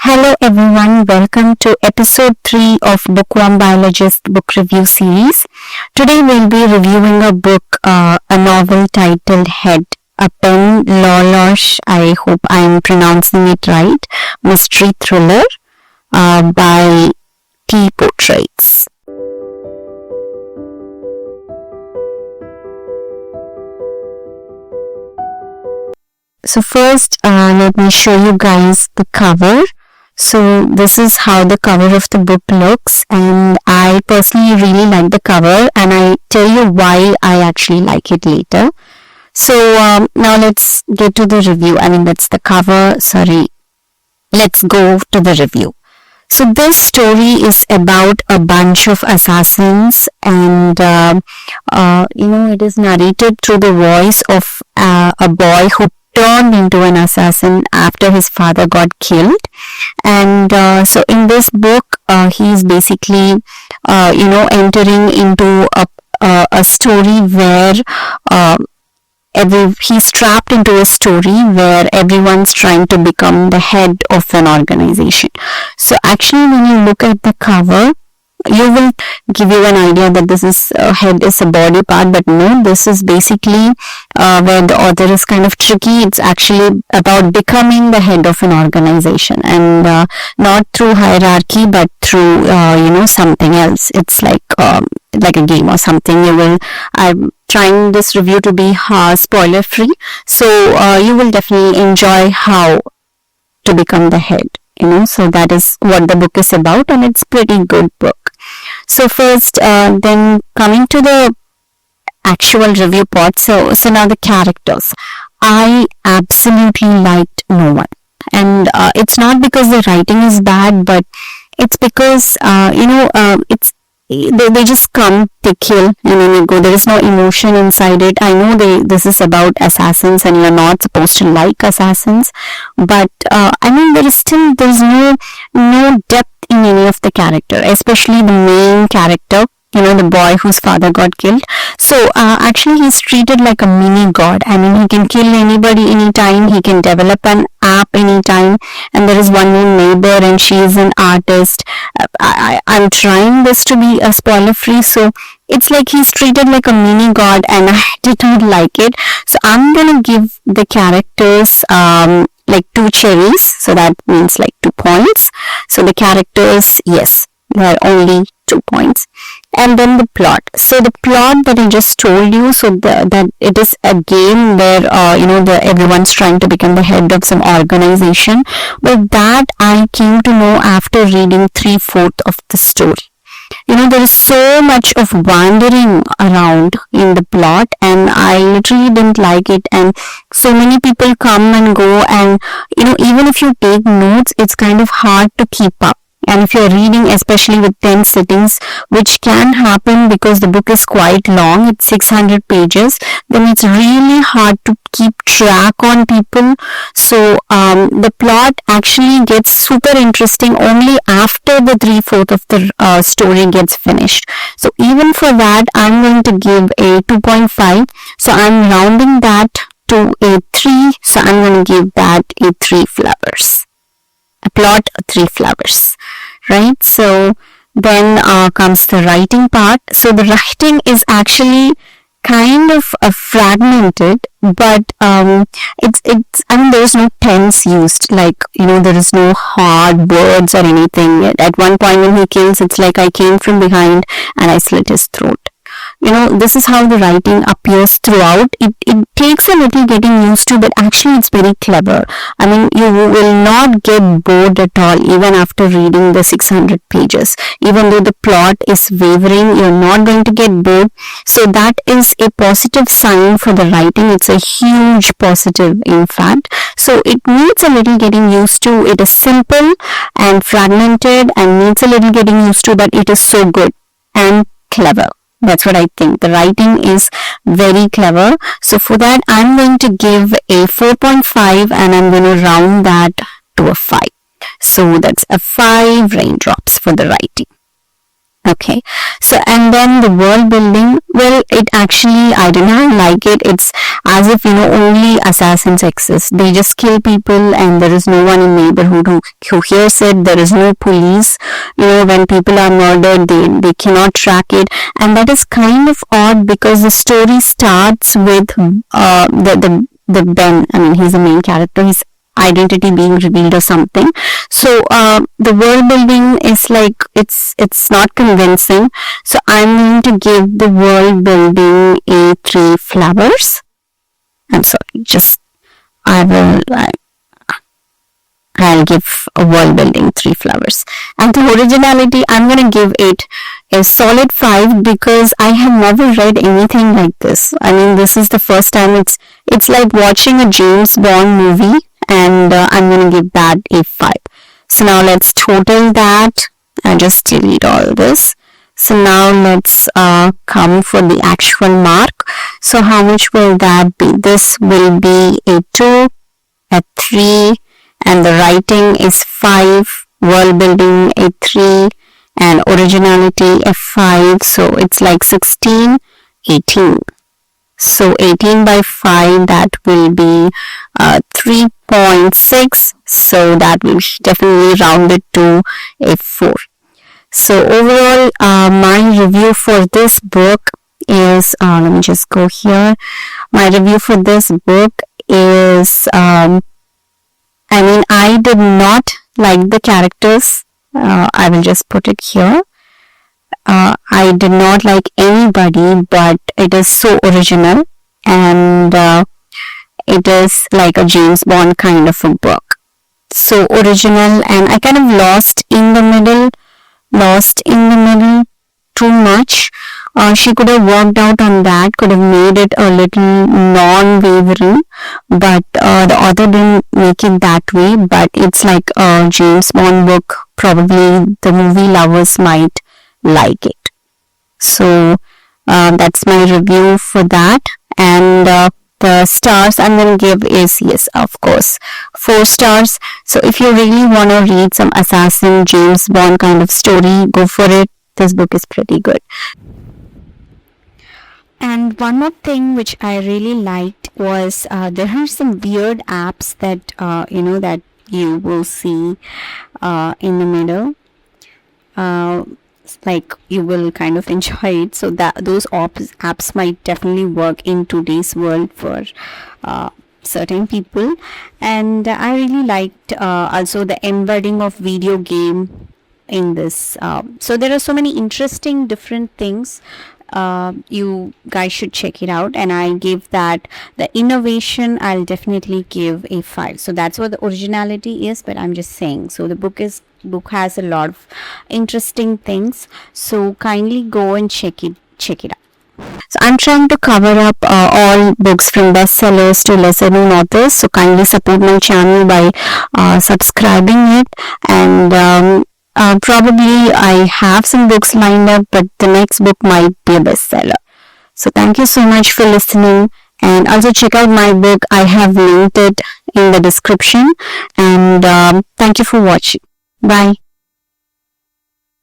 Hello everyone, welcome to episode 3 of Bookworm Biologist book review series. Today we'll be reviewing a book, a novel titled Head, a Pen Lawlosh, I hope I'm pronouncing it right, mystery thriller by T. Portraits. So first, let me show you guys the cover. So this is how the cover of the book looks, and I personally really like the cover, and I tell you why I actually like it later. So now let's get to the review. That's the cover. Let's go to the review. So this story is about a bunch of assassins, and it is narrated through the voice of a boy who turned into an assassin after his father got killed. And so in this book he's basically entering into a story where he's trapped into a story where everyone's trying to become the head of an organization. So actually when you look at the cover, you will give you an idea that this is head is a body part, but no, this is basically where the author is kind of tricky. It's actually about becoming the head of an organization, and not through hierarchy but through something else. It's like a game or something. I'm trying this review to be spoiler free, so you will definitely enjoy how to become the head. So that is what the book is about, and it's pretty good book. So first, then coming to the actual review part. So now the characters. I absolutely liked no one, and it's not because the writing is bad, but it's because they just come, they kill, and then you go. There is no emotion inside it. I know this is about assassins, and you're not supposed to like assassins, but there's no depth in any of the character, especially the main character, the boy whose father got killed. So actually he's treated like a mini god. He can kill anybody anytime, he can develop an app anytime, and there is one more neighbor, and she is an artist. I'm trying this to be a spoiler free, so it's like he's treated like a mini god, and I did not like it. So I'm gonna give the characters like 2 cherries, so that means like 2 points. So the characters, yes, there are only 2 points. And then the plot. So the plot that I just told you, so that it is a game where everyone's trying to become the head of some organization. But that I came to know after reading 3/4 of the story. There is so much of wandering around in the plot, and I literally didn't like it, and so many people come and go, and even if you take notes, it's kind of hard to keep up. And if you're reading, especially with 10 sittings, which can happen because the book is quite long, it's 600 pages, then it's really hard to keep track on people. So the plot actually gets super interesting only after the 3/4 of the story gets finished. So even for that, I'm going to give a 2.5. So I'm rounding that to a 3. So I'm going to give that a 3 flowers. A plot, 3 flowers. Right? So then comes the writing part. So the writing is actually kind of fragmented, but there's no tense used, like there is no hard words or anything. At one point when he kills, it's like I came from behind and I slit his throat. This is how the writing appears throughout. It takes a little getting used to, but actually it's very clever. You will not get bored at all even after reading the 600 pages. Even though the plot is wavering, you're not going to get bored. So that is a positive sign for the writing. It's a huge positive, in fact. So it needs a little getting used to. It is simple and fragmented and needs a little getting used to, but it is so good and clever. That's what I think. The writing is very clever. So for that, I'm going to give a 4.5, and I'm going to round that to a 5. So that's a 5 raindrops for the writing. Okay, so and then the world building, well, it actually, I do not like it. It's as if, only assassins exist. They just kill people and there is no one in neighborhood who hears it. There is no police. When people are murdered, they cannot track it. And that is kind of odd because the story starts with the Ben. I mean, he's the main character. His identity being revealed or something. So the world building is like it's not convincing. So I'm going to give the world building a 3 flowers. I'm sorry, just I'll give a world building 3 flowers. And the originality, I'm gonna give it a solid 5 because I have never read anything like this. I mean, this is the first time. It's like watching a James Bond movie, and I'm gonna give that a 5. So now let's total that. I just delete all this. So now let's come for the actual mark. So how much will that be? This will be a 2, a 3, and the writing is 5, world building a 3, and originality a 5. So it's like 16, 18. So 18 by 5, that will be 3.6. So that will definitely round it to a 4. So overall, my review for this book is, let me just go here. My review for this book is, I did not like the characters. I will just put it here. I did not like anybody, but it is so original, and it is like a James Bond kind of a book. So original, and I kind of lost in the middle too much. She could have worked out on that, could have made it a little non-wavering, but the author didn't make it that way. But it's like a James Bond book. Probably the movie lovers might like it. So that's my review for that. And the stars I'm going to give is, yes, of course, 4 stars. So if you really want to read some assassin James Bond kind of story, go for it. This book is pretty good. And one more thing which I really liked was there are some weird apps that that you will see in the middle. Like you will kind of enjoy it. So that those apps might definitely work in today's world for certain people. And I really liked also the embedding of video game in this. So there are so many interesting different things. You guys should check it out, and I give that the innovation, I'll definitely give a 5. So that's what the originality is, but I'm just saying, so the book has a lot of interesting things, so kindly go and check it out. So I'm trying to cover up all books from bestsellers to lesser known authors, so kindly support my channel by subscribing it. And probably I have some books lined up, but the next book might be a bestseller. So thank you so much for listening, and also check out my book. I have linked it in the description, and thank you for watching. Bye.